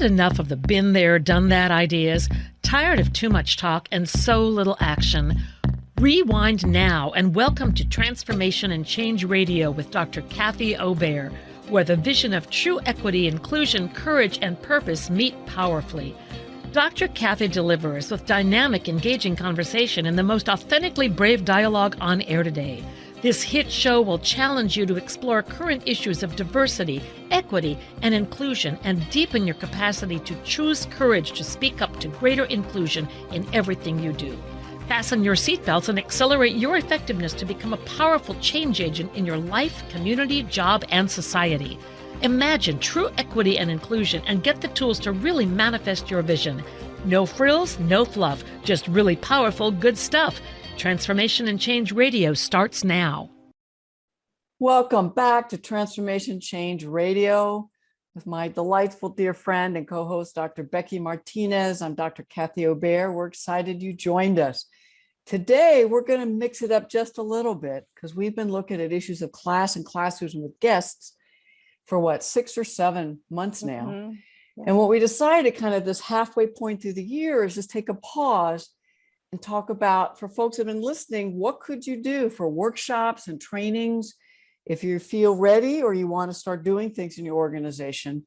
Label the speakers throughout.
Speaker 1: Had enough of the been there, done that ideas? Tired of too much talk and so little action? Rewind now and welcome to Transformation and Change Radio with Dr. Kathy Obear, where the vision of true equity, inclusion, courage, and purpose meet powerfully. Dr. Kathy delivers with dynamic, engaging conversation and the most authentically brave dialogue on air today. This hit show will challenge you to explore current issues of diversity, equity, and inclusion and deepen your capacity to choose courage to speak up to greater inclusion in everything you do. Fasten your seatbelts and accelerate your effectiveness to become a powerful change agent in your life, community, job, and society. Imagine true equity and inclusion and get the tools to really manifest your vision. No frills, no fluff, just really powerful, good stuff. Transformation and Change Radio starts now.
Speaker 2: Welcome back to Transformation Change Radio with my delightful dear friend and co-host, Dr. Becky Martinez. I'm Dr. Kathy Obear. We're excited you joined us. Today, we're going to mix it up just a little bit because we've been looking at issues of class and classism with guests for 6 or 7 months now. Mm-hmm. Yeah. And what we decided kind of this halfway point through the year is just take a pause and talk about, for folks that have been listening, what could you do for workshops and trainings if you feel ready or you want to start doing things in your organization.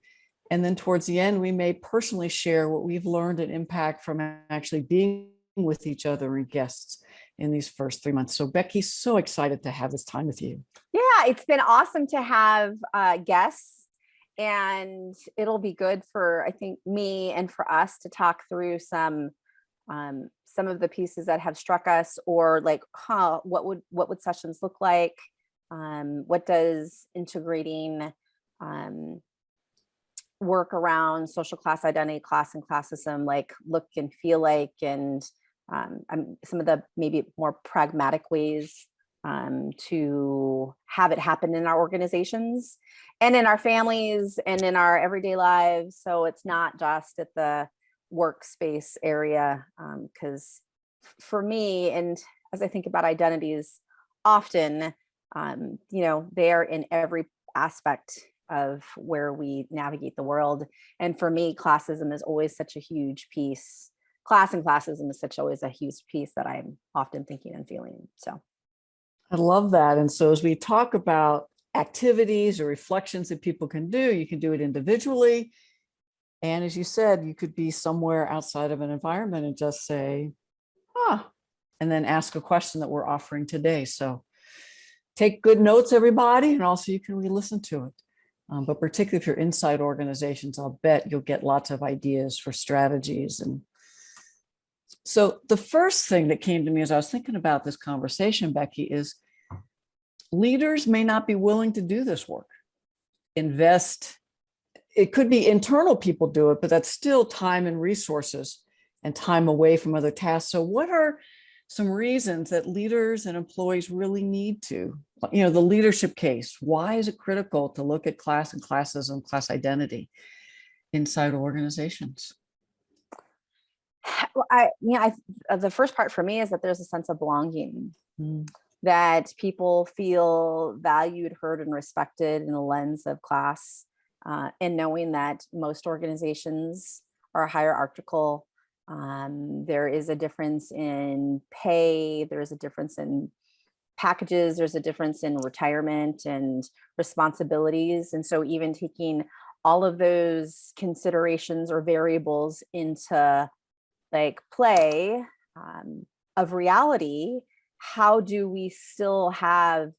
Speaker 2: And then towards the end, we may personally share what we've learned and impact from actually being with each other and guests in these first 3 months. So Becky, so excited to have this time with you.
Speaker 3: Yeah, it's been awesome to have guests, and it'll be good for, I think, me and for us to talk through some of the pieces that have struck us, or what would sessions look like? What does integrating work around social class identity, class and classism look and feel like, and some of the maybe more pragmatic ways to have it happen in our organizations and in our families and in our everyday lives. So it's not just at the workspace area, because for me, and as I think about identities often, they are in every aspect of where we navigate the world. And for me, classism is always such a huge piece. Class and classism is always a huge piece that I'm often thinking and feeling. So
Speaker 2: I love that. And so as we talk about activities or reflections that people can do, you can do it individually. And as you said, you could be somewhere outside of an environment and just say, and then ask a question that we're offering today. So take good notes, everybody, and also you can re-listen to it. But particularly if you're inside organizations, I'll bet you'll get lots of ideas for strategies. And so the first thing that came to me as I was thinking about this conversation, Becky, is leaders may not be willing to do this work. Invest. It could be internal people do it, but that's still time and resources and time away from other tasks. So what are some reasons that leaders and employees really need to, the leadership case? Why is it critical to look at class and classism, class identity inside organizations?
Speaker 3: Well, the first part for me is that there's a sense of belonging, that people feel valued, heard, and respected in the lens of class. And knowing that most organizations are hierarchical, there is a difference in pay, there's a difference in packages, there's a difference in retirement and responsibilities. And so even taking all of those considerations or variables into play of reality, how do we still have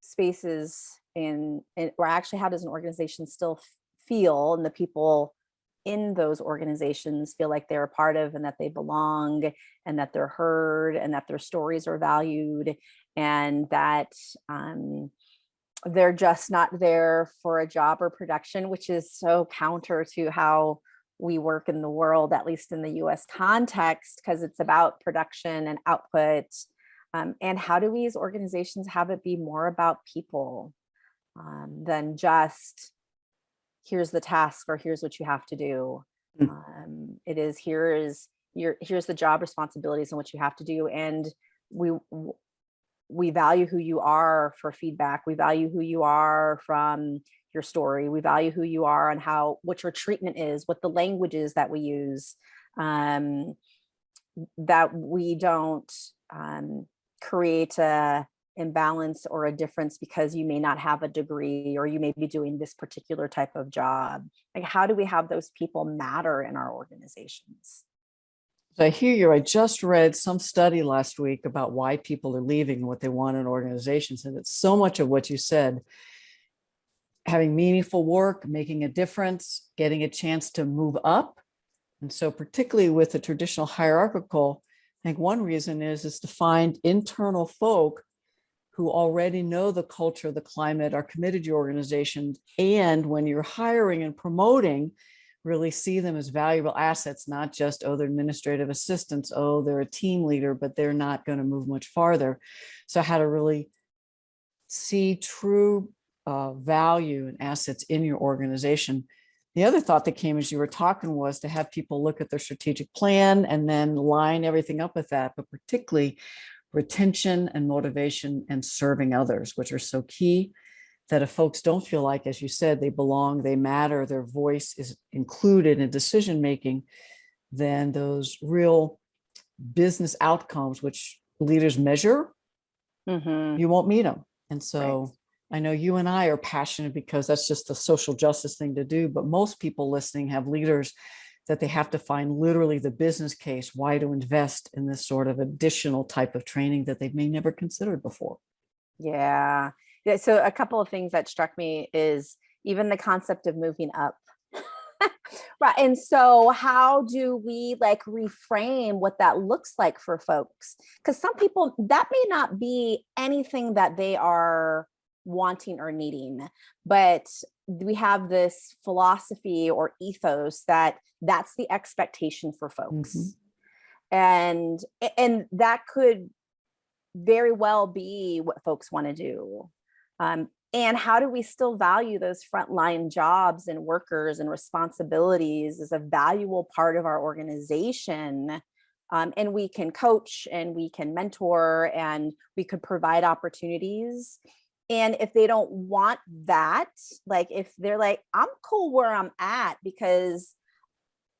Speaker 3: spaces or actually how does an organization still feel, and the people in those organizations feel like they're a part of, and that they belong, and that they're heard, and that their stories are valued, and that they're just not there for a job or production, which is so counter to how we work in the world, at least in the US context, because it's about production and output. And how do we as organizations have it be more about people than just here's the task or here's what you have to do. It is here's the job responsibilities and what you have to do. And we value who you are for feedback. We value who you are from your story. We value who you are and what your treatment is, what the language is that we use, that we don't create a imbalance or a difference because you may not have a degree or you may be doing this particular type of job. Like, how do we have those people matter in our organizations?
Speaker 2: I hear you. I just read some study last week about why people are leaving and what they want in organizations. And it's so much of what you said: having meaningful work, making a difference, getting a chance to move up. And so particularly with the traditional hierarchical, I think one reason is to find internal folk who already know the culture, the climate, are committed to your organization. And when you're hiring and promoting, really see them as valuable assets, not just, oh, they're administrative assistants, oh, they're a team leader, but they're not going to move much farther. So how to really see true value and assets in your organization. The other thought that came as you were talking was to have people look at their strategic plan and then line everything up with that, but particularly retention and motivation and serving others, which are so key. That if folks don't feel like, as you said, they belong, they matter, their voice is included in decision making, then those real business outcomes, which leaders measure, you won't meet them. And so I know you and I are passionate because that's just the social justice thing to do. But most people listening have leaders that they have to find literally the business case, why to invest in this sort of additional type of training that they may never considered before.
Speaker 3: Yeah. So a couple of things that struck me is even the concept of moving up. Right. And so how do we like reframe what that looks like for folks? Because some people, that may not be anything that they are wanting or needing, but we have this philosophy or ethos that that's the expectation for folks. And that could very well be what folks want to do. And how do we still value those frontline jobs and workers and responsibilities as a valuable part of our organization? And we can coach and we can mentor and we could provide opportunities. And if they don't want that, like if they're like, I'm cool where I'm at because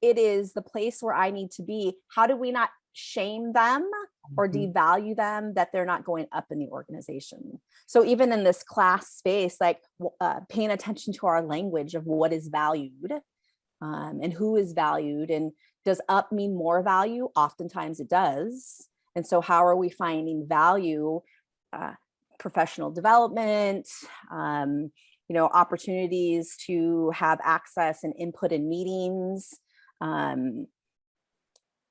Speaker 3: it is the place where I need to be, how do we not shame them or devalue them that they're not going up in the organization? So even in this class space, like paying attention to our language of what is valued and who is valued, and does up mean more value? Oftentimes it does. And so how are we finding value, professional development, opportunities to have access and input in meetings,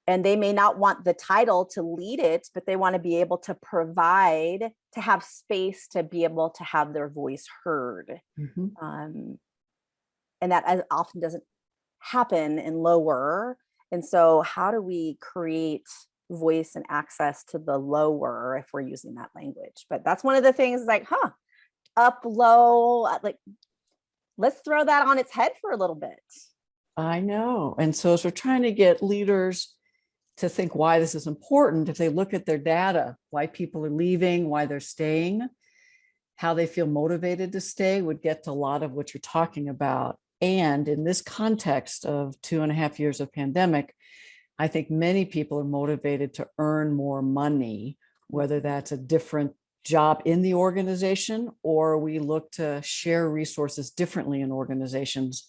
Speaker 3: and they may not want the title to lead it, but they want to be able to provide, to have space to be able to have their voice heard. And that as often doesn't happen in lower. And so how do we create voice and access to the lower if we're using that language? But that's one of the things, like, up, low, like, let's throw that on its head for a little bit.
Speaker 2: I know. And so as we're trying to get leaders to think why this is important, if they look at their data, why people are leaving, why they're staying, how they feel motivated to stay, would get to a lot of what you're talking about. And in this context of 2.5 years of pandemic, I think many people are motivated to earn more money, whether that's a different job in the organization or we look to share resources differently in organizations.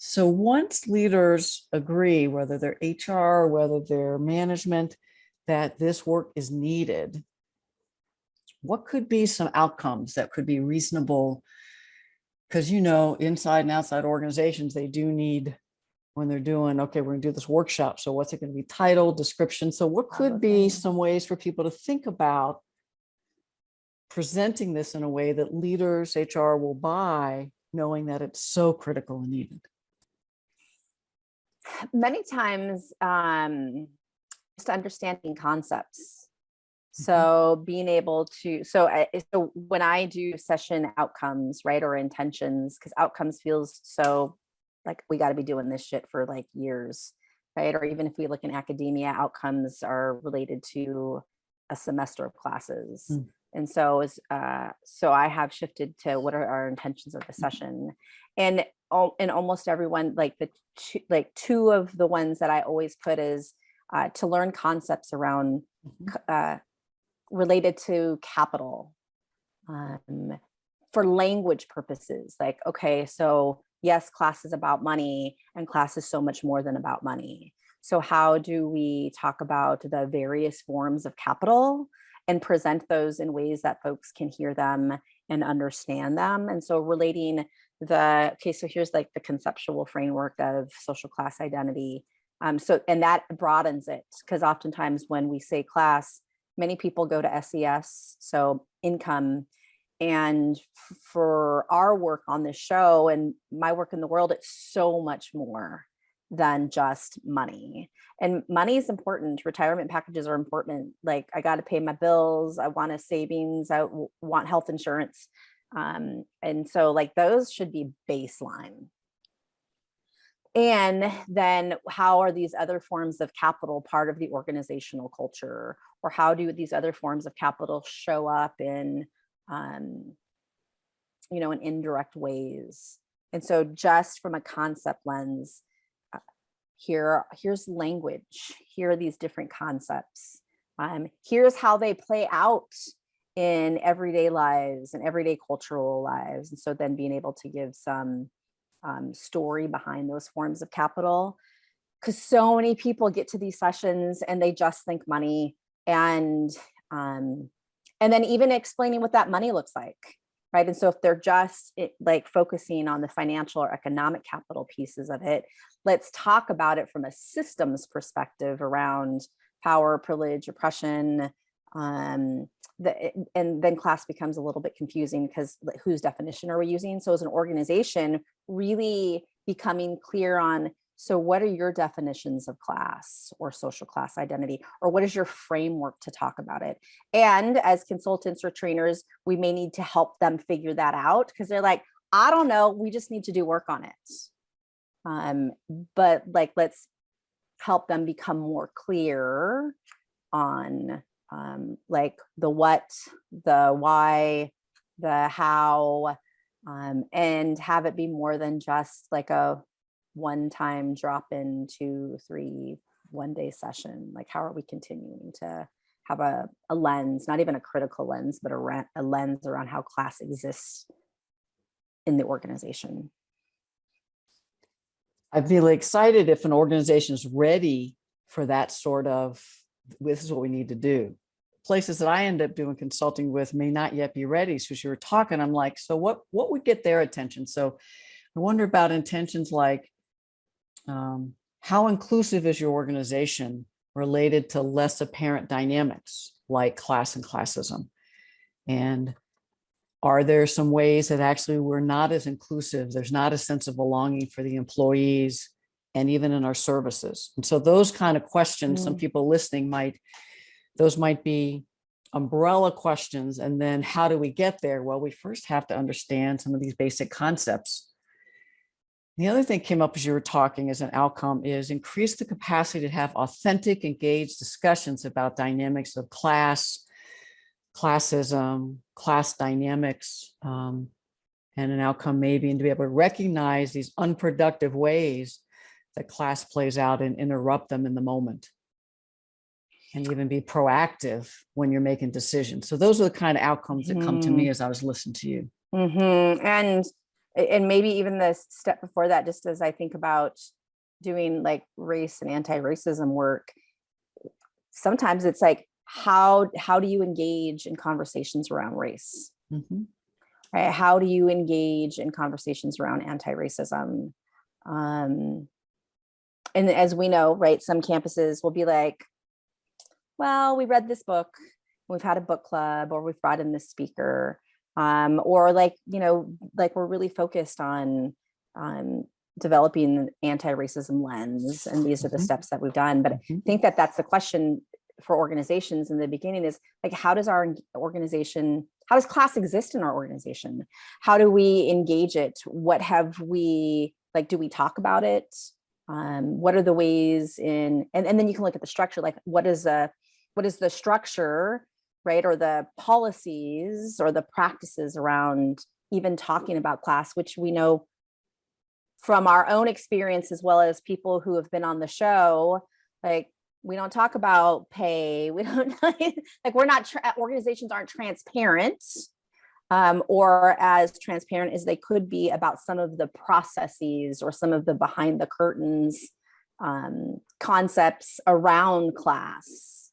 Speaker 2: So once leaders agree, whether they're HR, whether they're management, that this work is needed, what could be some outcomes that could be reasonable? Because, inside and outside organizations, they do need, when they're doing, okay, we're going to do this workshop. So what's it going to be? Title, description. So what could be some ways for people to think about presenting this in a way that leaders, HR will buy, knowing that it's so critical and needed?
Speaker 3: Many times, just understanding concepts. So being able to, so when I do session outcomes, right, or intentions, because outcomes feels so like we got to be doing this shit for like years. right? Or even if we look in academia, outcomes are related to a semester of classes.
Speaker 2: Mm.
Speaker 3: And so so I have shifted to what are our intentions of the session, and almost everyone, like two of the ones that I always put is to learn concepts around related to capital, for language purposes. Like, okay, so yes, class is about money, and class is so much more than about money. So how do we talk about the various forms of capital and present those in ways that folks can hear them and understand them? And so relating so here's like the conceptual framework of social class identity. And that broadens it, because oftentimes when we say class, many people go to SES, so income. And for our work on this show and my work in the world, it's so much more than just money. And money is important. Retirement packages are important. Like, I got to pay my bills. I want a savings. I want health insurance. And so like those should be baseline. And then how are these other forms of capital part of the organizational culture? Or how do these other forms of capital show up in in indirect ways? And so just from a concept lens, here's language, here are these different concepts. Here's how they play out in everyday lives and everyday cultural lives. And so then being able to give some story behind those forms of capital, because so many people get to these sessions and they just think money, and then even explaining what that money looks like, right? And so if they're just like focusing on the financial or economic capital pieces of it, let's talk about it from a systems perspective around power, privilege, oppression. And then class becomes a little bit confusing, because whose definition are we using? So as an organization, really becoming clear on, so what are your definitions of class or social class identity, or what is your framework to talk about it? And as consultants or trainers, we may need to help them figure that out, because they're like, I don't know, we just need to do work on it. But like, let's help them become more clear on like the what, the why, the how, and have it be more than just like a one-time drop in 2-3 one-day session. Like, how are we continuing to have a lens, not even a critical lens, but a lens around how class exists in the organization?
Speaker 2: I'd be really excited if an organization is ready for that sort of, this is what we need to do. Places that I end up doing consulting with may not yet be ready. So as you were talking, I'm like, so what would get their attention? So I wonder about intentions like, how inclusive is your organization related to less apparent dynamics like class and classism? And are there some ways that actually we're not as inclusive? There's not a sense of belonging for the employees and even in our services. And so those kind of questions, some people listening might be umbrella questions. And then how do we get there? Well, we first have to understand some of these basic concepts. The other thing came up as you were talking as an outcome is increase the capacity to have authentic, engaged discussions about dynamics of class, classism, class dynamics, and an outcome maybe, and to be able to recognize these unproductive ways that class plays out and interrupt them in the moment, and even be proactive when you're making decisions. So those are the kind of outcomes that come to me as I was listening to you.
Speaker 3: And maybe even the step before that, just as I think about doing like race and anti-racism work, sometimes it's like, how do you engage in conversations around race? Right? How do you engage in conversations around anti-racism? And as we know, right, some campuses will be like, well, we read this book, we've had a book club, or we've brought in this speaker. Or like, like we're really focused on developing an anti-racism lens, and these are the steps that we've done. But I think that that's the question for organizations in the beginning is like, how does class exist in our organization? How do we engage it? What have we, like, do we talk about it? What are the ways in, and then you can look at the structure, like what is the structure, right? Or the policies or the practices around even talking about class, which we know from our own experience, as well as people who have been on the show, like we don't talk about pay. We don't like, we're not, organizations aren't transparent, or as transparent as they could be about some of the processes or some of the behind the curtains concepts around class.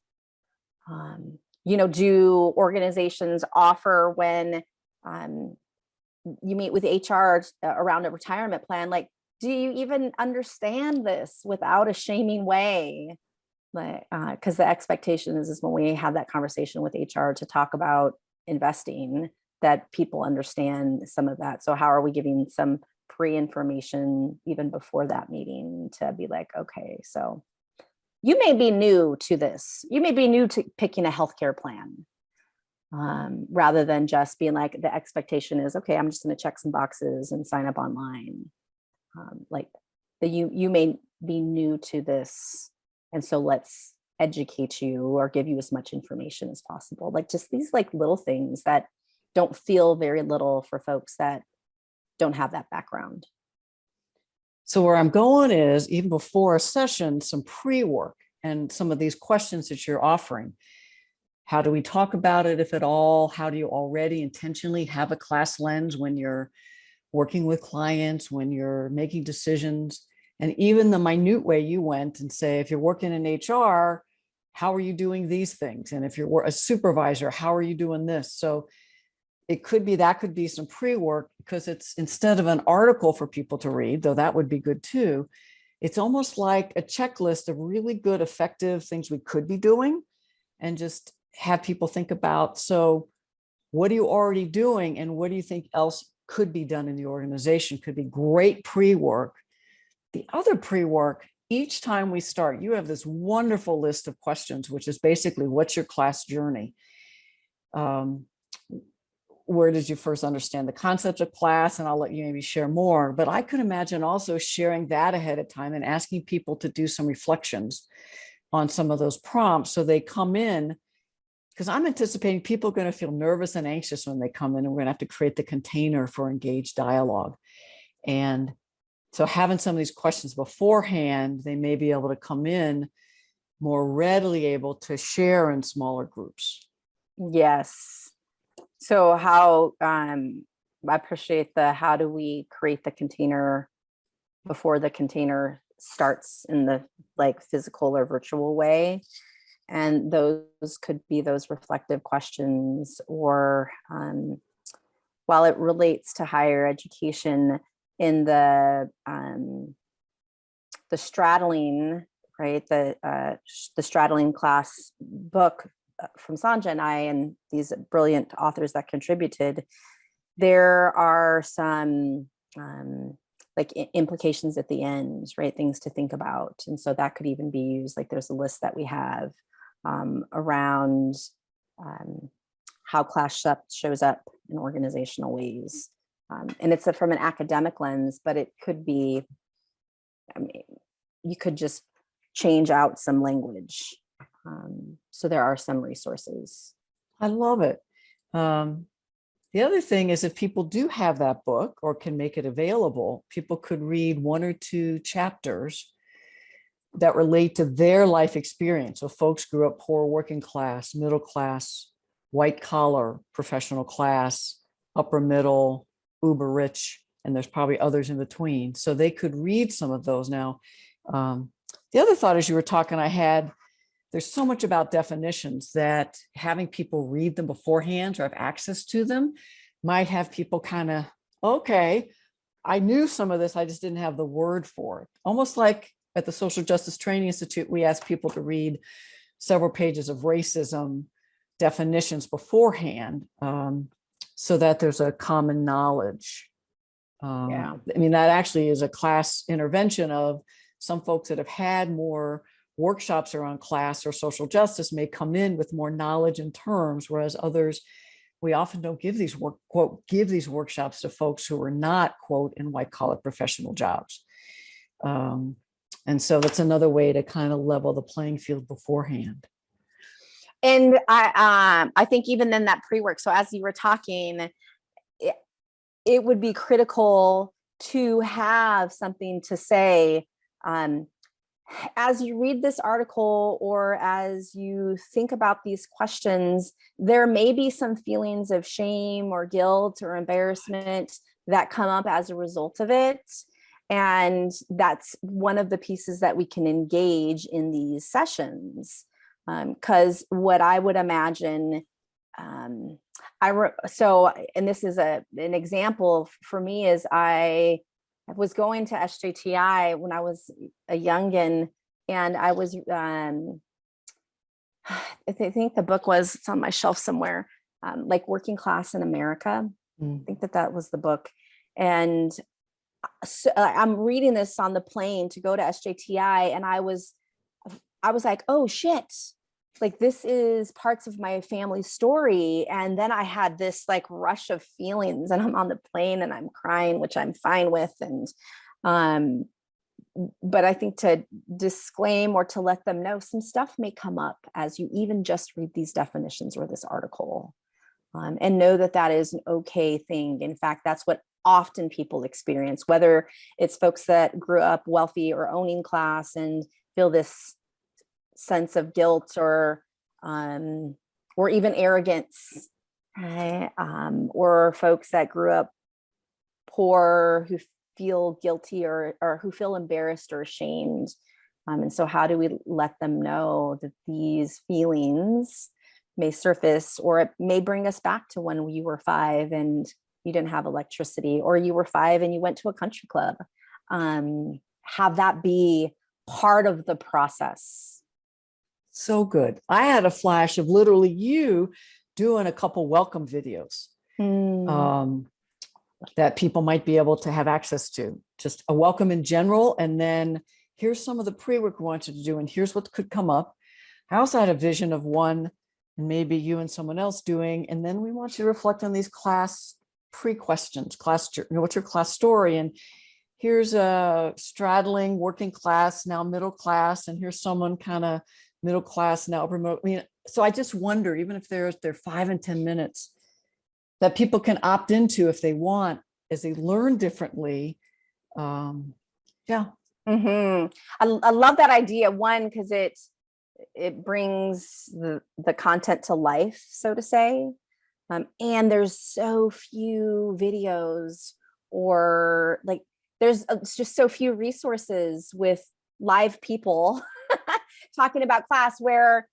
Speaker 3: Do organizations offer, when you meet with HR around a retirement plan, like, do you even understand this without a shaming way? Because the expectation is when we have that conversation with HR to talk about investing, that people understand some of that. So how are we giving some pre-information even before that meeting to be like, okay, so you may be new to this. You may be new to picking a healthcare plan, rather than just being like, the expectation is, okay, I'm just going to check some boxes and sign up online. You may be new to this. And so let's educate you or give you as much information as possible. Like just these like little things that don't feel very little for folks that don't have that background.
Speaker 2: So where I'm going is, even before a session, some pre-work and some of these questions that you're offering. How do we talk about it, if at all? How do you already intentionally have a class lens when you're working with clients, when you're making decisions? And even the minute way you went and say, if you're working in HR, how are you doing these things? And if you're a supervisor, how are you doing this? So it could be, that could be some pre-work, because it's, instead of an article for people to read, though that would be good too, it's almost like a checklist of really good, effective things we could be doing, and just have people think about, so what are you already doing? And what do you think else could be done in the organization? Could be great pre-work. The other pre-work, each time we start, you have this wonderful list of questions, which is basically, what's your class journey? Where did you first understand the concept of class? And I'll let you maybe share more, but I could imagine also sharing that ahead of time and asking people to do some reflections on some of those prompts. So they come in, because I'm anticipating people are going to feel nervous and anxious when they come in, and we're going to have to create the container for engaged dialogue. And so having some of these questions beforehand, they may be able to come in more readily able to share in smaller groups.
Speaker 3: Yes. So how, I appreciate how do we create the container before the container starts in the like physical or virtual way. And those could be those reflective questions, or while it relates to higher education, in the straddling, right? The straddling class book from Sanja and I, and these brilliant authors that contributed, there are some like implications at the end, right? Things to think about. And so that could even be used, like there's a list that we have around how class shows up in organizational ways. And it's from an academic lens, but it could be, I mean, you could just change out some language. So there are some resources.
Speaker 2: I love it. The other thing is, if people do have that book or can make it available, people could read 1 or 2 chapters that relate to their life experience. So folks grew up poor, working class, middle class, white collar, professional class, upper middle, uber rich, and there's probably others in between. So they could read some of those. Now, the other thought as you were talking, there's so much about definitions that having people read them beforehand or have access to them might have people kind of, okay, I knew some of this, I just didn't have the word for it. Almost like at the Social Justice Training Institute, we ask people to read several pages of racism definitions beforehand, so that there's a common knowledge. I mean, that actually is a class intervention of some folks that have had more workshops around class or social justice may come in with more knowledge and terms, whereas others, we often don't give these workshops to folks who are not, quote, in white collar professional jobs. And so that's another way to kind of level the playing field beforehand.
Speaker 3: And I think even then that pre-work, so as you were talking, it would be critical to have something to say as you read this article or as you think about these questions. There may be some feelings of shame or guilt or embarrassment that come up as a result of it. And that's one of the pieces that we can engage in these sessions. Because what I would imagine, and this is an example for me, is I was going to SJTI when I was a youngin, and I was, I think the book was, it's on my shelf somewhere, like Working Class in America. I think that was the book. And so I'm reading this on the plane to go to SJTI, and I was like, oh shit, like this is parts of my family's story. And then I had this like rush of feelings, and I'm on the plane and I'm crying, which I'm fine with. And but I think to disclaim or to let them know some stuff may come up as you even just read these definitions or this article, and know that that is an okay thing. In fact, that's what often people experience, whether it's folks that grew up wealthy or owning class and feel this sense of guilt or even arrogance, right? Or folks that grew up poor who feel guilty or who feel embarrassed or ashamed. And so how do we let them know that these feelings may surface, or it may bring us back to when you were 5 and you didn't have electricity, or you were 5 and you went to a country club. Have that be part of the process.
Speaker 2: So good. I had a flash of literally you doing a couple welcome videos that people might be able to have access to. Just a welcome in general, and then here's some of the pre-work we want you to do, and here's what could come up. I also had a vision of one, and maybe you and someone else doing, and then we want you to reflect on these class pre-questions. What's your class story? And here's a straddling working class, now middle class, and here's someone kind of middle class, now upper middle. I mean, so I just wonder, even if they're 5 and 10 minutes that people can opt into if they want, as they learn differently. Yeah.
Speaker 3: Mm-hmm. I love that idea. One, because it brings the content to life, so to say. And there's so few videos, or like there's just so few resources with live people talking about class, where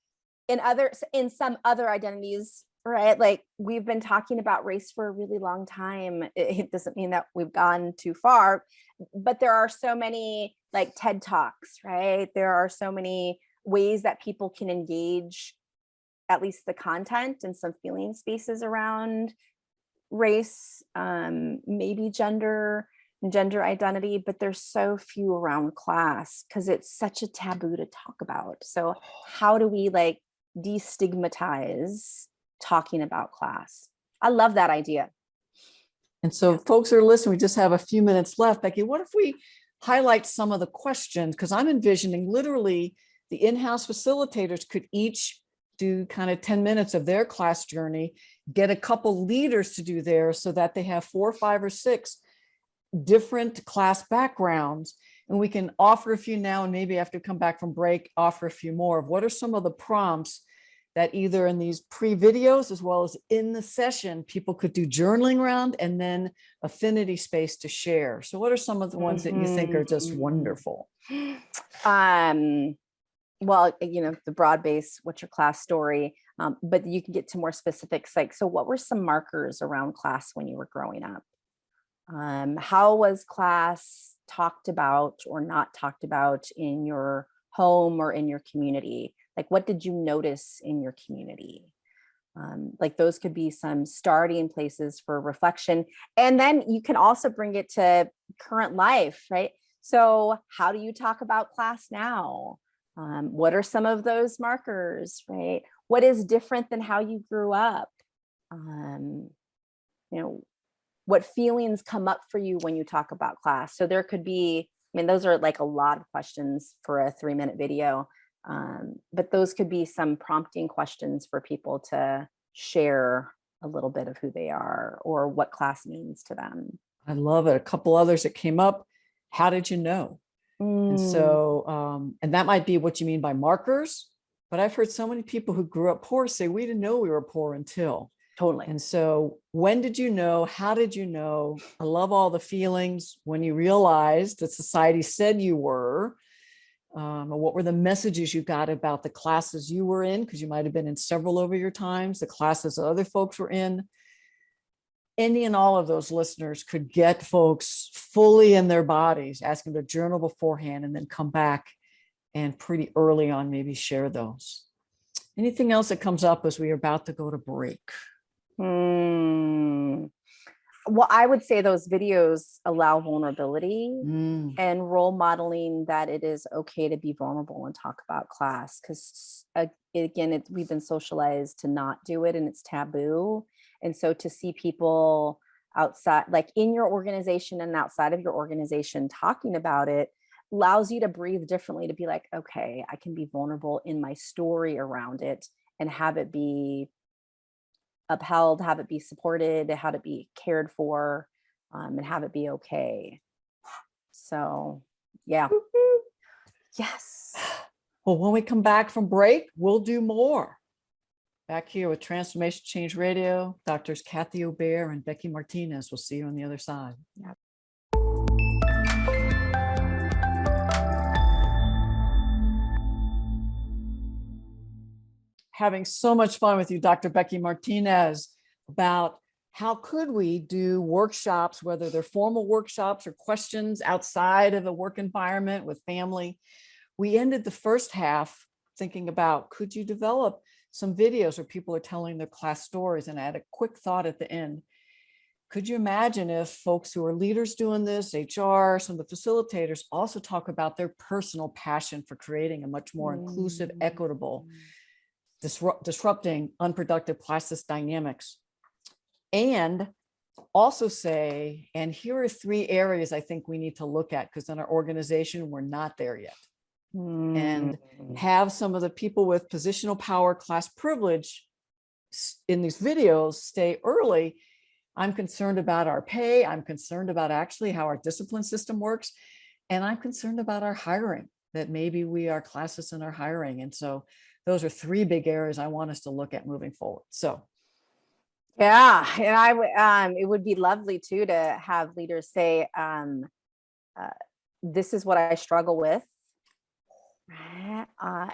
Speaker 3: in some other identities, right? Like we've been talking about race for a really long time. It doesn't mean that we've gone too far, but there are so many like TED Talks, right? There are so many ways that people can engage at least the content and some feeling spaces around race, maybe gender and gender identity, but there's so few around class because it's such a taboo to talk about. So how do we like destigmatize talking about class? I love that idea.
Speaker 2: And so folks are listening, we just have a few minutes left. Becky, what if we highlight some of the questions? Because I'm envisioning literally the in-house facilitators could each do kind of 10 minutes of their class journey, get a couple leaders to do theirs so that they have 4, 5, or 6 different class backgrounds. And we can offer a few now, and maybe after we come back from break, offer a few more of what are some of the prompts that either in these pre-videos as well as in the session, people could do journaling around, and then affinity space to share. So what are some of the ones that you think are just wonderful?
Speaker 3: Well, the broad base, what's your class story? But you can get to more specifics. Like, so what were some markers around class when you were growing up? How was class talked about or not talked about in your home or in your community? Like, what did you notice in your community? Like those could be some starting places for reflection. And then you can also bring it to current life, right? So how do you talk about class now? What are some of those markers, right? What is different than how you grew up? What feelings come up for you when you talk about class? So there could be I mean, those are like a lot of questions for a 3-minute video. But those could be some prompting questions for people to share a little bit of who they are or what class means to them.
Speaker 2: I love it. A couple others that came up. How did you know? And so, and that might be what you mean by markers, but I've heard so many people who grew up poor say, we didn't know we were poor until.
Speaker 3: Totally.
Speaker 2: And so when did you know? How did you know? I love all the feelings when you realized that society said you were. What were the messages you got about the classes you were in? Because you might have been in several over your times, the classes that other folks were in. Any and all of those listeners could get folks fully in their bodies, asking their journal beforehand, and then come back and pretty early on maybe share those. Anything else that comes up as we are about to go to break?
Speaker 3: Well, I would say those videos allow vulnerability and role modeling that it is okay to be vulnerable and talk about class. Because again, we've been socialized to not do it and it's taboo. And so to see people outside, like in your organization and outside of your organization talking about it, allows you to breathe differently, to be like, okay, I can be vulnerable in my story around it and have it be upheld, have it be supported, have it be cared for, and have it be okay. So yeah. Yes.
Speaker 2: Well, when we come back from break, we'll do more. Back here with Transformation Change Radio, Doctors Kathy Obear and Becky Martinez. We'll see you on the other side.
Speaker 3: Yep.
Speaker 2: Having so much fun with you, Dr. Becky Martinez, about how could we do workshops, whether they're formal workshops or questions outside of the work environment with family. We ended the first half thinking about, could you develop some videos where people are telling their class stories? And I had a quick thought at the end. Could you imagine if folks who are leaders doing this, HR, some of the facilitators, also talk about their personal passion for creating a much more inclusive, equitable, disrupting unproductive classist dynamics? And also say, and here are 3 areas I think we need to look at, because in our organization, we're not there yet. And have some of the people with positional power, class privilege in these videos stay early. I'm concerned about our pay. I'm concerned about actually how our discipline system works. And I'm concerned about our hiring, that maybe we are classist in our hiring. And so those are 3 big areas I want us to look at moving forward. So
Speaker 3: yeah, and I would it would be lovely too to have leaders say, this is what I struggle with.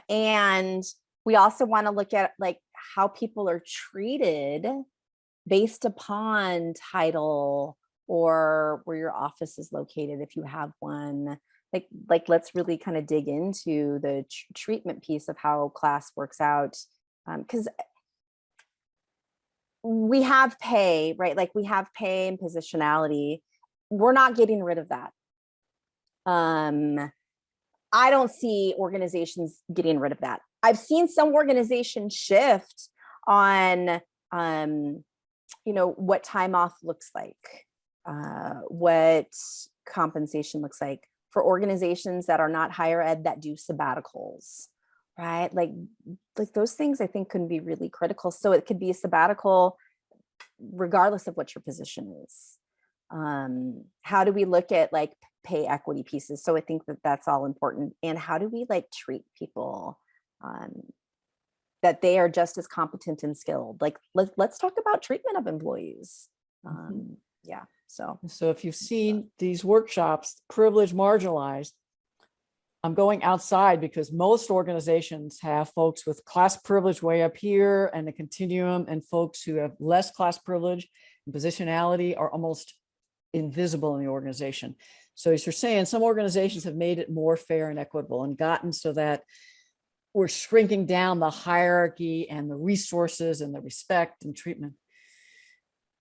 Speaker 3: And we also want to look at like how people are treated based upon title or where your office is located, if you have one. Like let's really kind of dig into the treatment piece of how class works out, because we have pay, right? Like we have pay and positionality. We're not getting rid of that. I don't see organizations getting rid of that. I've seen some organizations shift on, what time off looks like, what compensation looks like for organizations that are not higher ed that do sabbaticals, right? Like those things I think can be really critical. So it could be a sabbatical regardless of what your position is. How do we look at like pay equity pieces? So I think that that's all important. And how do we like treat people that they are just as competent and skilled? Like let's talk about treatment of employees. Yeah. So
Speaker 2: if you've seen these workshops, privileged, marginalized, I'm going outside because most organizations have folks with class privilege way up here and the continuum, and folks who have less class privilege and positionality are almost invisible in the organization. So as you're saying, some organizations have made it more fair and equitable and gotten so that we're shrinking down the hierarchy and the resources and the respect and treatment.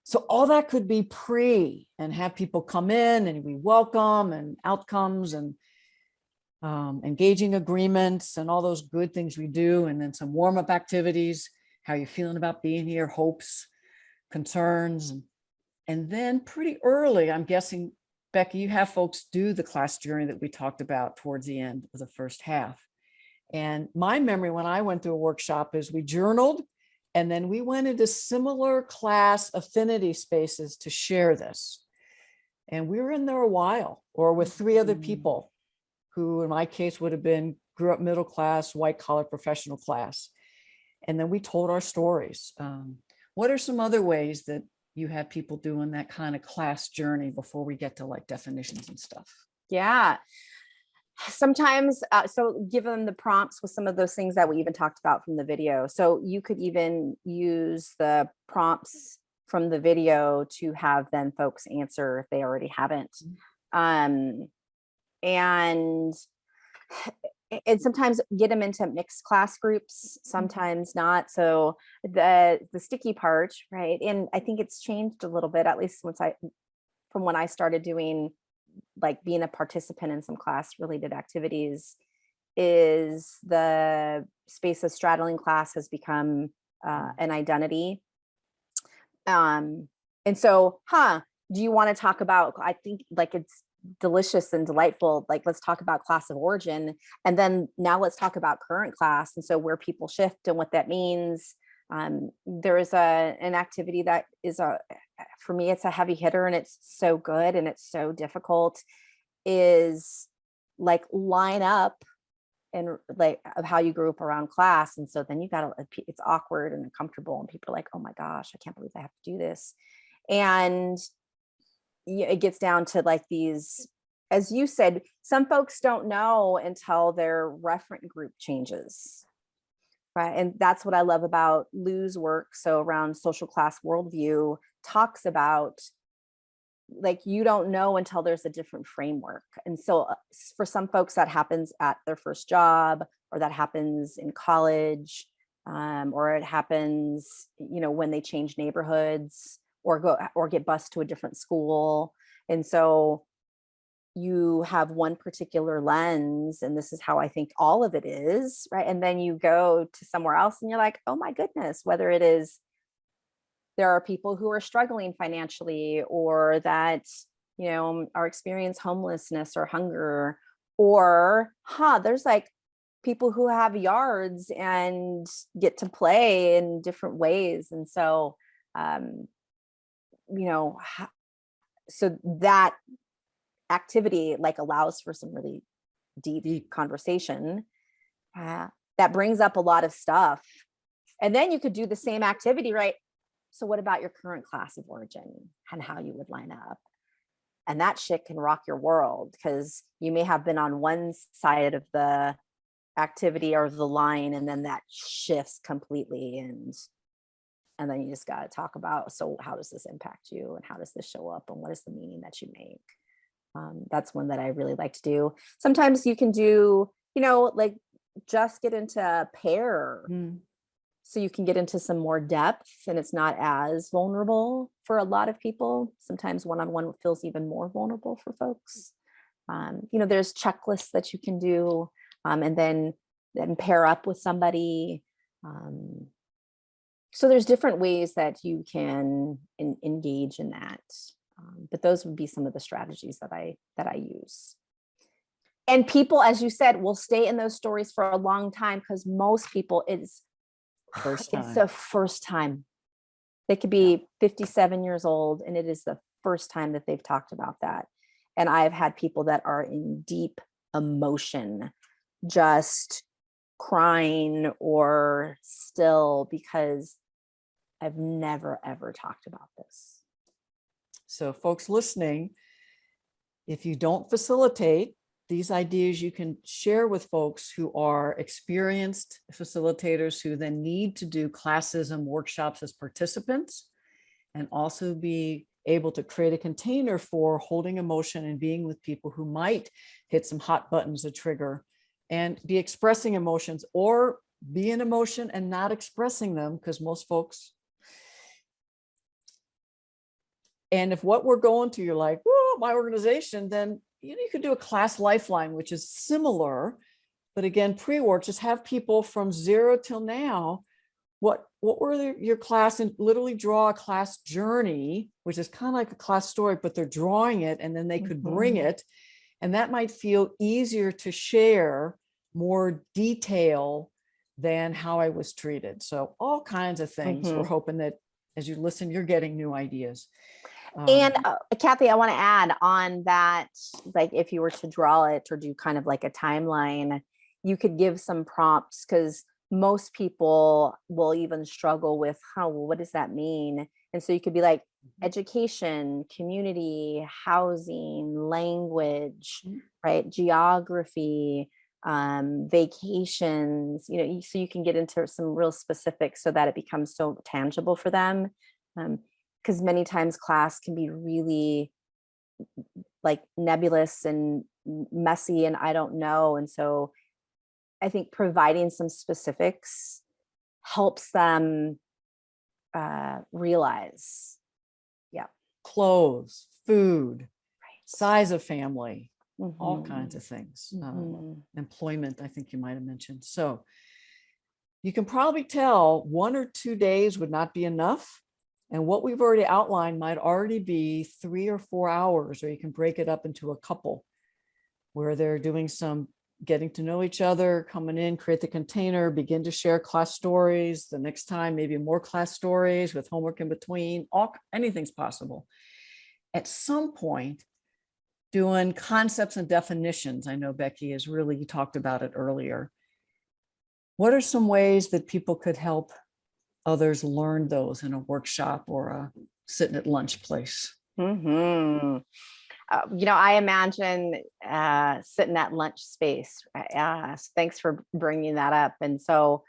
Speaker 2: So all that could be pre and have people come in and we welcome and outcomes and engaging agreements and all those good things we do. And then some warm-up activities, how you're feeling about being here, hopes, concerns. And then pretty early, I'm guessing Becky, you have folks do the class journey that we talked about towards the end of the first half. And my memory when I went through a workshop is we journaled, and then we went into similar class affinity spaces to share this. And we were in there a while, or with 3 other people who in my case would have been grew up middle class, white collar professional class. And then we told our stories. What are some other ways that you have people doing that kind of class journey before we get to like definitions and stuff?
Speaker 3: Yeah. Sometimes, so give them the prompts with some of those things that we even talked about from the video. So you could even use the prompts from the video to have then folks answer if they already haven't. And sometimes get them into mixed class groups, sometimes not. So the sticky part, right? And I think it's changed a little bit, at least from when I started doing, like being a participant in some class related activities, is the space of straddling class has become an identity. And so, do you want to talk about, I think like it's delicious and delightful, like let's talk about class of origin, and then now let's talk about current class, and so where people shift and what that means. There is an activity that is for me, it's a heavy hitter, and it's so good and it's so difficult, is like line up and like of how you grew up around class. And so then you got it's awkward and uncomfortable, and people are like, oh my gosh, I can't believe I have to do this. And it gets down to like these, as you said, some folks don't know until their referent group changes. Right. And that's what I love about Lou's work. So around social class worldview talks about, like, you don't know until there's a different framework. And so for some folks that happens at their first job, or that happens in college, or it happens, when they change neighborhoods or get bused to a different school. And so you have one particular lens, and this is how I think all of it is, right? And then you go to somewhere else and you're like, oh my goodness, whether it is there are people who are struggling financially, or that, are experiencing homelessness or hunger, or there's like people who have yards and get to play in different ways. And so, so that activity like allows for some really deep conversation that brings up a lot of stuff. And then you could do the same activity, right? So what about your current class of origin and how you would line up? And that shit can rock your world, because you may have been on one side of the activity or the line, and then that shifts completely. And then you just got to talk about, so how does this impact you, and how does this show up, and what is the meaning that you make? That's one that I really like to do. Sometimes you can do, like just get into a pair, so you can get into some more depth, and it's not as vulnerable for a lot of people. Sometimes one-on-one feels even more vulnerable for folks. There's checklists that you can do, and then pair up with somebody. So there's different ways that you can engage in that. But those would be some of the strategies that I use. And people, as you said, will stay in those stories for a long time, because most people, it's the first time. They could be 57 years old, and it is the first time that they've talked about that. And I've had people that are in deep emotion, just crying or still, because I've never, ever talked about this.
Speaker 2: So folks listening, if you don't facilitate these ideas, you can share with folks who are experienced facilitators who then need to do classism workshops as participants, and also be able to create a container for holding emotion and being with people who might hit some hot buttons to trigger, and be expressing emotions, or be in emotion and not expressing them, because most folks. And if what we're going to, you're like, whoa, my organization, then you could do a class lifeline, which is similar, but again, pre-work, just have people from 0 till now what were your class, and literally draw a class journey, which is kind of like a class story, but they're drawing it and then they could bring it. And that might feel easier to share, more detail than how I was treated. So all kinds of things. We're hoping that as you listen, you're getting new ideas.
Speaker 3: And Kathy, I want to add on that, like if you were to draw it or do kind of like a timeline, you could give some prompts, because most people will even struggle with what does that mean? And so you could be like education, community, housing, language, right? Geography, vacations, so you can get into some real specifics so that it becomes so tangible for them. Because many times class can be really like nebulous and messy and I don't know. And so I think providing some specifics helps them realize. Yeah.
Speaker 2: Clothes, food, size of family, all kinds of things. Employment, I think you might have mentioned. So you can probably tell 1 or 2 days would not be enough. And what we've already outlined might already be 3 or 4 hours, or you can break it up into a couple where they're doing some getting to know each other, coming in, create the container, begin to share class stories. The next time, maybe more class stories with homework in between. Anything's possible. At some point, doing concepts and definitions. I know Becky has really talked about it earlier. What are some ways that people could help others learn those in a workshop or a sitting at lunch place?
Speaker 3: I imagine sitting at lunch space. So thanks for bringing that up. And so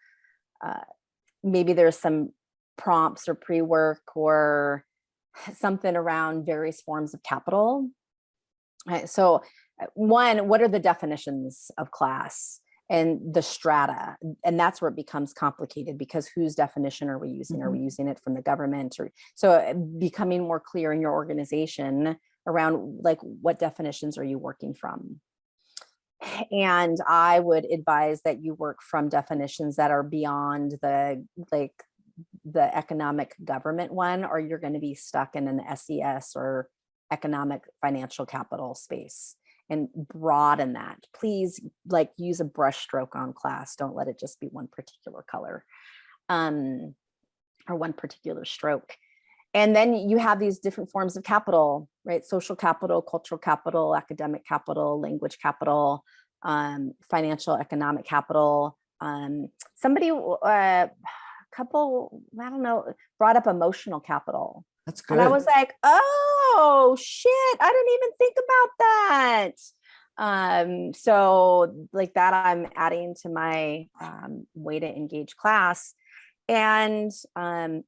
Speaker 3: maybe there's some prompts or pre-work or something around various forms of capital. So one, what are the definitions of class and the strata? And that's where it becomes complicated, because whose definition are we using? Are we using it from the government? Or so becoming more clear in your organization around like what definitions are you working from? And I would advise that you work from definitions that are beyond the economic government one, or you're going to be stuck in an SES or economic financial capital space, and broaden that. Please use a brush stroke on class. Don't let it just be one particular color or one particular stroke. And then you have these different forms of capital, right? Social capital, cultural capital, academic capital, language capital, financial, economic capital. Somebody, a couple, I don't know, brought up emotional capital.
Speaker 2: That's good.
Speaker 3: And I was like, oh shit, I didn't even think about that. So like that, I'm adding to my way to engage class. And then,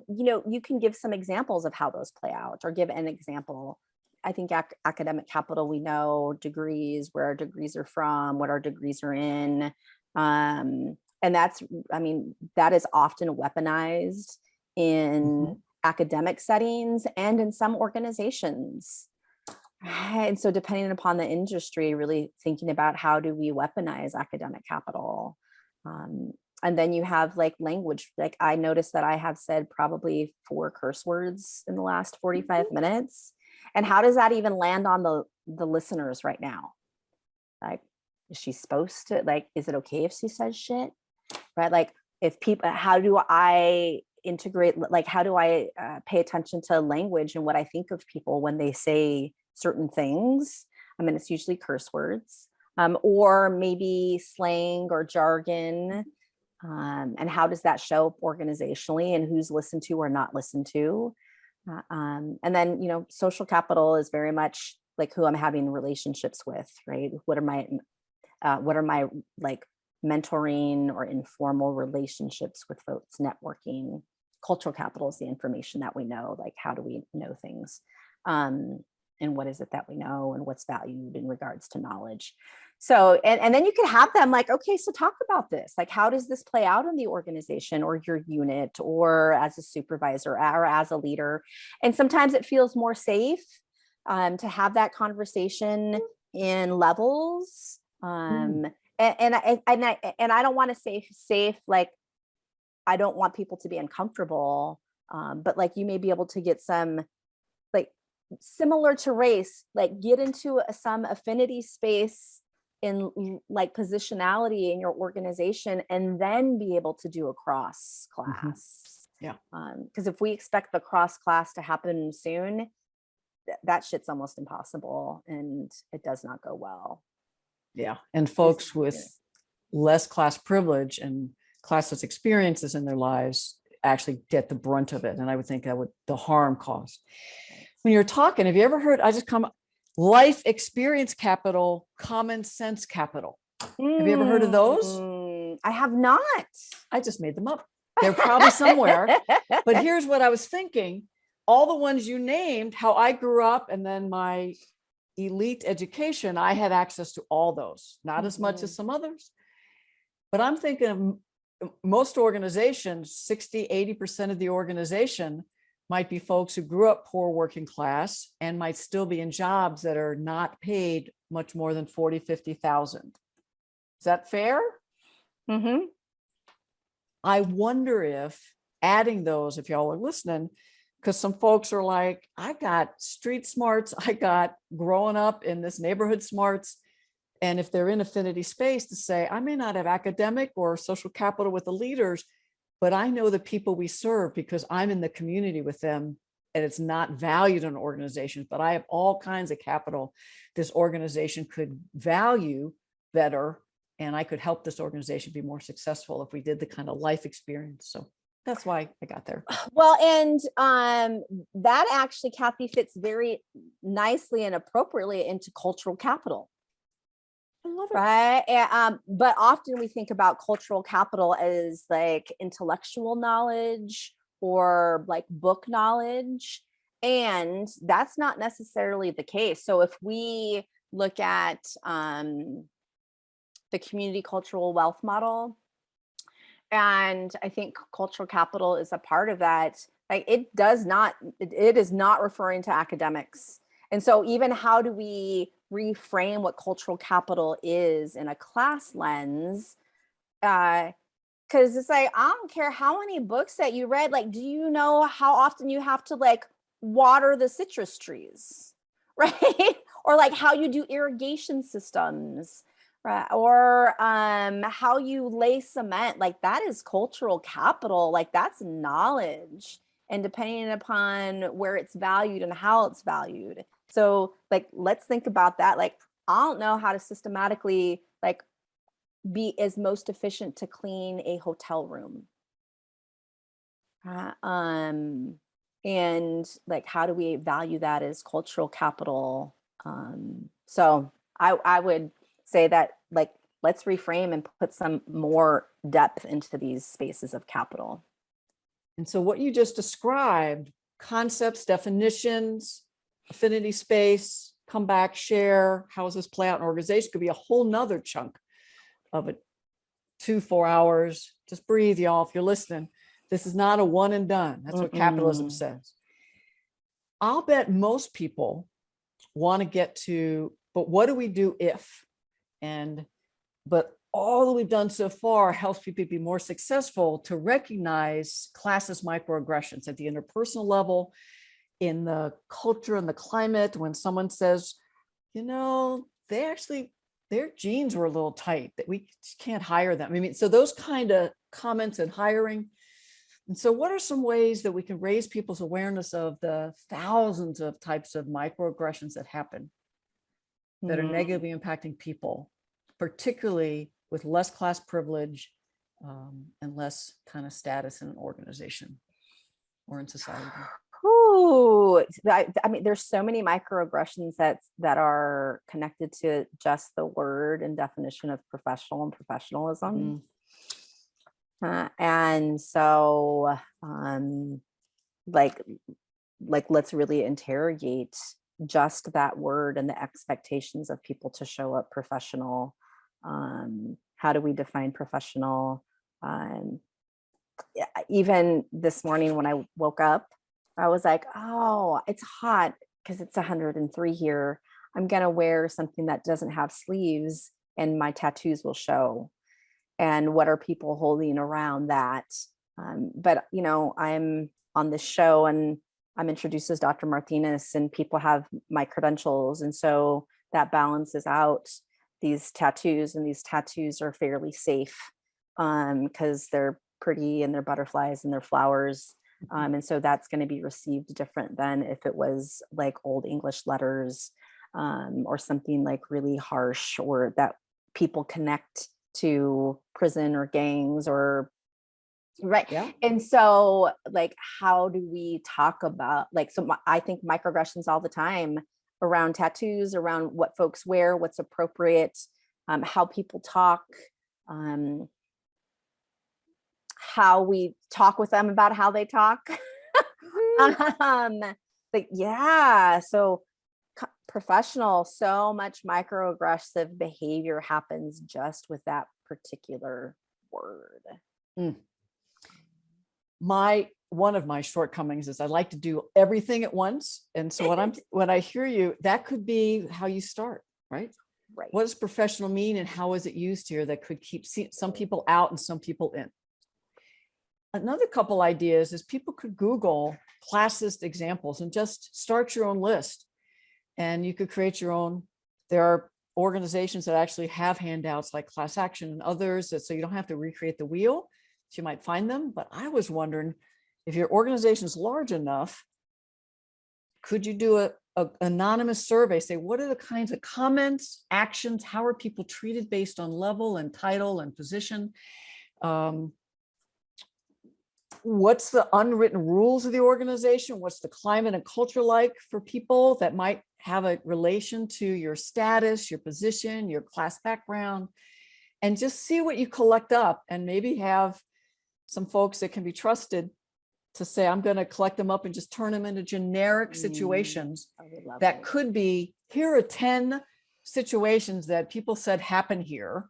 Speaker 3: you can give some examples of how those play out, or give an example. I think academic capital, we know degrees, where our degrees are from, what our degrees are in. And that is often weaponized in academic settings and in some organizations. And so depending upon the industry, really thinking about how do we weaponize academic capital. And then you have language. I noticed that I have said probably 4 curse words in the last 45 minutes. And how does that even land on the listeners right now? Is she supposed to, is it okay if she says shit? Right? If people, how do I integrate, how do I pay attention to language and what I think of people when they say certain things? It's usually curse words, or maybe slang or jargon. And how does that show up organizationally, and who's listened to or not listened to? And then, social capital is very much who I'm having relationships with, right? What are my mentoring or informal relationships with folks, networking? Cultural capital is the information that we know, how do we know things? And what is it that we know, and what's valued in regards to knowledge? So, and then you can have them okay, so talk about this. How does this play out in the organization or your unit, or as a supervisor or as a leader? And sometimes it feels more safe to have that conversation in levels. And I don't want to say safe, I don't want people to be uncomfortable. But like, you may be able to get some, like, similar to race, like get into some affinity space in like positionality in your organization, and then be able to do a cross class.
Speaker 2: Yeah.
Speaker 3: Because if we expect the cross class to happen soon, that shit's almost impossible, and it does not go well.
Speaker 2: Yeah. And folks with less class privilege and classless experiences in their lives actually get the brunt of it. And I would think that would the harm caused. When you're talking, have you ever heard, life experience capital, common sense capital? Have you ever heard of those?
Speaker 3: I have not.
Speaker 2: I just made them up. They're probably somewhere. But here's what I was thinking. All the ones you named, how I grew up, and then my elite education, I had access to all those, not as much as some others. But I'm thinking of most organizations, 60, 80% of the organization might be folks who grew up poor working class and might still be in jobs that are not paid much more than 40, 50,000. Is that fair?
Speaker 3: Mm-hmm.
Speaker 2: I wonder if adding those, if y'all are listening, because some folks are like, I got street smarts, I got growing up in this neighborhood smarts. And if they're in affinity space, to say, I may not have academic or social capital with the leaders, but I know the people we serve because I'm in the community with them, and it's not valued in organizations, but I have all kinds of capital this organization could value better, and I could help this organization be more successful if we did the kind of life experience. So that's why I got there.
Speaker 3: Well, and that actually, Kathy, fits very nicely and appropriately into cultural capital.
Speaker 2: I love it.
Speaker 3: Right. But often we think about cultural capital as like intellectual knowledge or like book knowledge. And that's not necessarily the case. So if we look at the community cultural wealth model, and I think cultural capital is a part of that, like it is not referring to academics. And so even how do we reframe what cultural capital is in a class lens? Because it's like, I don't care how many books that you read, like, do you know how often you have to like water the citrus trees, right? Or like how you do irrigation systems, right? Or how you lay cement, like that is cultural capital, like that's knowledge. And depending upon where it's valued and how it's valued. So like, let's think about that. Like, I don't know how to systematically like be as most efficient to clean a hotel room. And like, how do we value that as cultural capital? So I would say that like, let's reframe and put some more depth into these spaces of capital.
Speaker 2: And so what you just described, concepts, definitions, affinity space, come back, share, how does this play out in organization, could be a whole nother chunk of it. 2-4 hours. Just breathe, y'all, if you're listening. This is not a one and done. That's what capitalism says. I'll bet most people want to get to, but what do we do if? But all that we've done so far helps people be more successful to recognize classist microaggressions at the interpersonal level, in the culture and the climate. When someone says, you know, their genes were a little tight, that we can't hire them. I mean, so those kind of comments and hiring. And so what are some ways that we can raise people's awareness of the thousands of types of microaggressions that happen that are negatively impacting people, particularly with less class privilege and less kind of status in an organization or in society?
Speaker 3: Ooh, I mean, there's so many microaggressions that are connected to just the word and definition of professional and professionalism. And so, like, let's really interrogate just that word and the expectations of people to show up professional. How do we define professional? Even this morning when I woke up, I was like, oh, it's hot because it's 103 here. I'm going to wear something that doesn't have sleeves and my tattoos will show. And what are people holding around that? But, you know, I'm on this show and I'm introduced as Dr. Martinez, and people have my credentials. And so that balances out these tattoos, and these tattoos are fairly safe because they're pretty and they're butterflies and they're flowers. And so that's going to be received different than if it was like old English letters or something like really harsh, or that people connect to prison or gangs or right.
Speaker 2: Yeah.
Speaker 3: And so like, how do we talk about like, so I think microaggressions all the time around tattoos, around what folks wear, what's appropriate, how people talk, how we talk with them about how they talk. But yeah, so professional, so much microaggressive behavior happens just with that particular word.
Speaker 2: One of my shortcomings is I like to do everything at once. And so when I hear you, that could be how you start, right?
Speaker 3: Right.
Speaker 2: What does professional mean and how is it used here that could keep some people out and some people in? Another couple ideas is people could Google classist examples and just start your own list. And you could create your own. There are organizations that actually have handouts like Class Action and others, so you don't have to recreate the wheel. So you might find them. But I was wondering, if your organization is large enough, could you do a anonymous survey? Say, what are the kinds of comments, actions? How are people treated based on level and title and position? What's the unwritten rules of the organization? What's the climate and culture like for people that might have a relation to your status, your position, your class background? And just see what you collect up, and maybe have some folks that can be trusted to say, I'm going to collect them up and just turn them into generic situations that could be, here are 10 situations that people said happen here.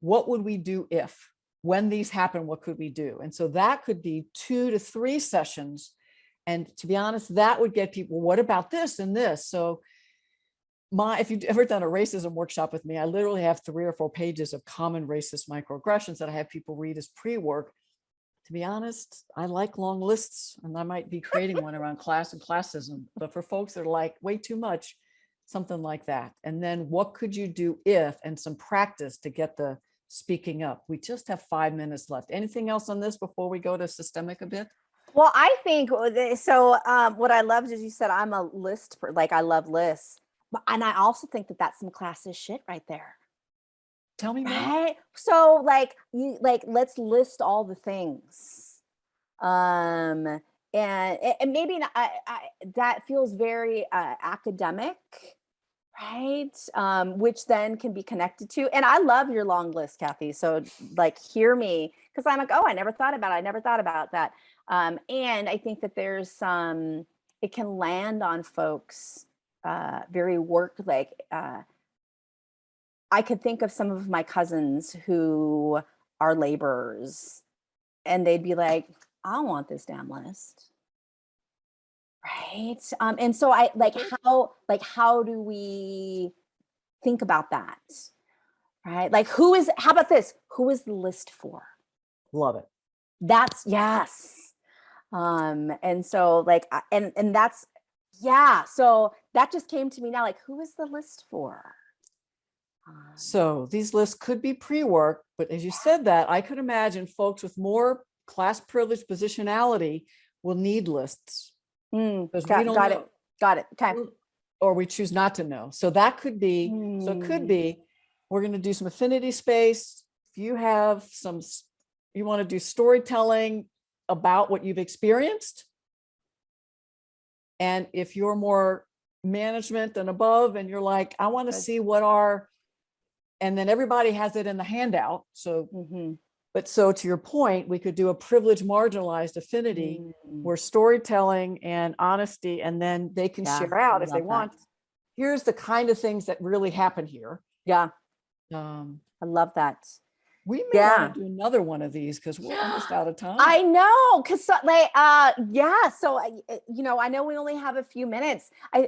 Speaker 2: What would we do if? When these happen, what could we do? And so that could be 2 to 3 sessions. And to be honest, that would get people, what about this and this? So if you've ever done a racism workshop with me, I literally have 3 or 4 pages of common racist microaggressions that I have people read as pre-work. To be honest, I like long lists, and I might be creating one around class and classism. But for folks that are like, way too much, something like that. And then what could you do if, and some practice to get the speaking up. We just have 5 minutes left. Anything else on this before we go to systemic a bit?
Speaker 3: Well, I think so. What I loved is you said I'm a list, like I love lists, and I also think that that's some classist shit right there.
Speaker 2: Tell me more.
Speaker 3: Right? So like let's list all the things, and maybe that feels very academic. Right. Which then can be connected to. And I love your long list, Kathy. So like, hear me, because I'm like, oh, I never thought about that. And I think that there's it can land on folks very I could think of some of my cousins who are laborers, and they'd be like, I don't want this damn list. Right. And so how do we think about that? Right. Like, how about this? Who is the list for?
Speaker 2: Love it.
Speaker 3: That's yes. And so like, and that's, yeah. So that just came to me now, like, who is the list for?
Speaker 2: So these lists could be pre-work, but as you said that, I could imagine folks with more class privilege positionality will need lists. Because we don't know.
Speaker 3: Got it. Okay.
Speaker 2: Or we choose not to know. So that could be, so it could be, we're going to do some affinity space. If you have you want to do storytelling about what you've experienced. And if you're more management and above, and you're like, I want to see and then everybody has it in the handout. So, but so to your point, we could do a privileged marginalized affinity where storytelling and honesty, and then they can share out if they want. Here's the kind of things that really happen here.
Speaker 3: Yeah.
Speaker 2: I
Speaker 3: love that.
Speaker 2: We may want to do another one of these because we're almost out of time.
Speaker 3: I know, because So I know we only have a few minutes. I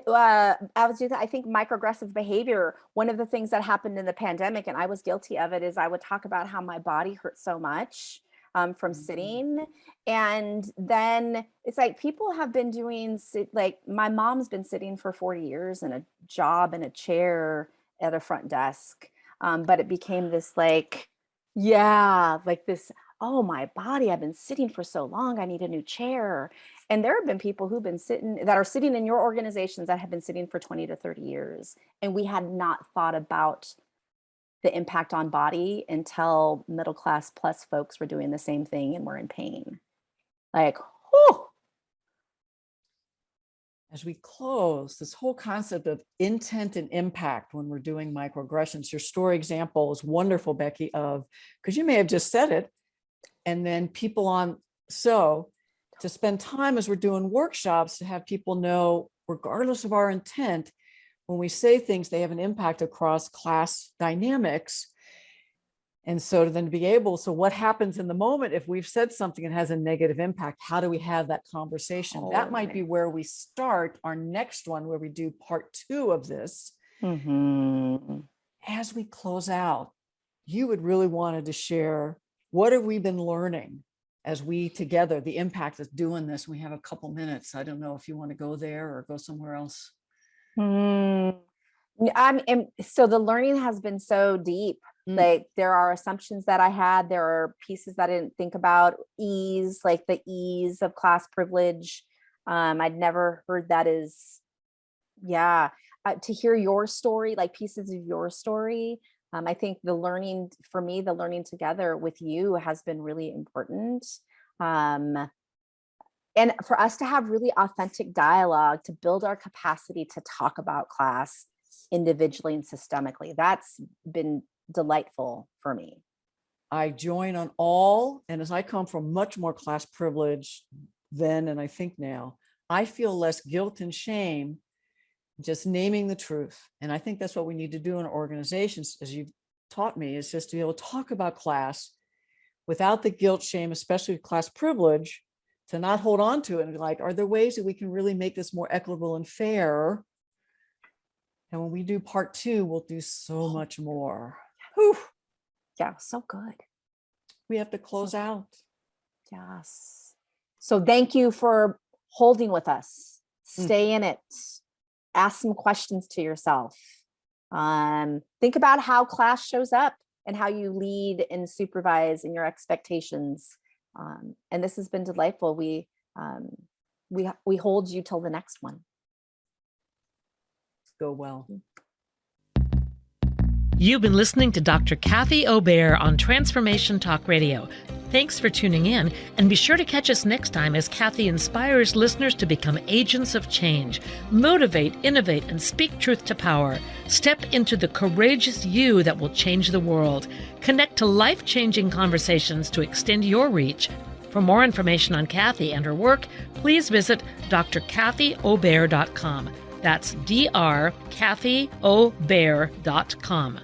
Speaker 3: think microaggressive behavior. One of the things that happened in the pandemic, and I was guilty of it, is I would talk about how my body hurt so much, from sitting. And then it's like people have been doing, like my mom's been sitting for 40 years in a job in a chair at a front desk. But it became this like, like this, oh, my body, I've been sitting for so long, I need a new chair. And there have been people who've been that are sitting in your organizations that have been sitting for 20 to 30 years. And we had not thought about the impact on body until middle class plus folks were doing the same thing and were in pain. Like, whew.
Speaker 2: As we close, this whole concept of intent and impact when we're doing microaggressions, your story example is wonderful, Becky, because you may have just said it, and then people to spend time as we're doing workshops to have people know, regardless of our intent, when we say things, they have an impact across class dynamics. And so then to be able, so what happens in the moment if we've said something that has a negative impact? How do we have that conversation? That might be where we start our next one, where we do part 2 of this. As we close out, you would really wanted to share, what have we been learning as we together, the impact of doing this? We have a couple minutes. I don't know if you want to go there or go somewhere else.
Speaker 3: So the learning has been so deep. Like there are assumptions that I had, there are pieces that I didn't think about, like the ease of class privilege. I'd never heard that to hear your story, like pieces of your story. I think the learning together with you has been really important. And for us to have really authentic dialogue, to build our capacity to talk about class individually and systemically, that's been delightful for me.
Speaker 2: I join on all, and as I come from much more class privilege then, and I think now, I feel less guilt and shame just naming the truth. And I think that's what we need to do in organizations, as you've taught me, is just to be able to talk about class without the guilt, shame, especially with class privilege, to not hold on to it and be like, are there ways that we can really make this more equitable and fair? And when we do part 2, we'll do so much more. Whew.
Speaker 3: Yeah, so good.
Speaker 2: We have to close out.
Speaker 3: Yes. So thank you for holding with us. Stay in it. Ask some questions to yourself. Think about how class shows up and how you lead and supervise in your expectations. And this has been delightful. We hold you till the next one.
Speaker 2: Go well.
Speaker 1: You've been listening to Dr. Kathy Obear on Transformation Talk Radio. Thanks for tuning in, and be sure to catch us next time as Kathy inspires listeners to become agents of change, motivate, innovate, and speak truth to power. Step into the courageous you that will change the world. Connect to life-changing conversations to extend your reach. For more information on Kathy and her work, please visit drkathyobear.com. That's drkathyobear.com.